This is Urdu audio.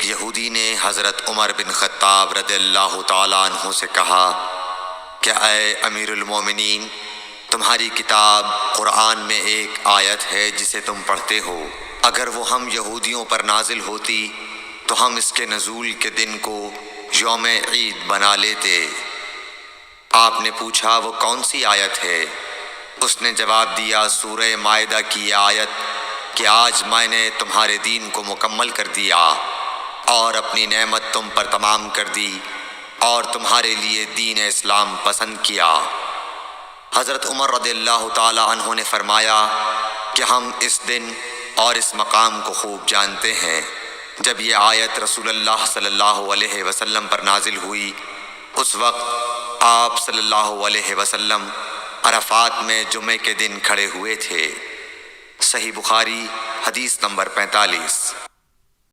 ایک یہودی نے حضرت عمر بن خطاب رضی اللہ تعالیٰ عنہ سے کہا کہ اے امیر المومنین، تمہاری کتاب قرآن میں ایک آیت ہے جسے تم پڑھتے ہو، اگر وہ ہم یہودیوں پر نازل ہوتی تو ہم اس کے نزول کے دن کو یوم عید بنا لیتے۔ آپ نے پوچھا وہ کون سی آیت ہے؟ اس نے جواب دیا سورہ مائدہ کی یہ آیت کہ آج میں نے تمہارے دین کو مکمل کر دیا اور اپنی نعمت تم پر تمام کر دی اور تمہارے لیے دین اسلام پسند کیا۔ حضرت عمر رضی اللہ تعالی عنہ نے فرمایا کہ ہم اس دن اور اس مقام کو خوب جانتے ہیں۔ جب یہ آیت رسول اللہ صلی اللہ علیہ وسلم پر نازل ہوئی، اس وقت آپ صلی اللہ علیہ وسلم عرفات میں جمعے کے دن کھڑے ہوئے تھے۔ صحیح بخاری حدیث نمبر 45۔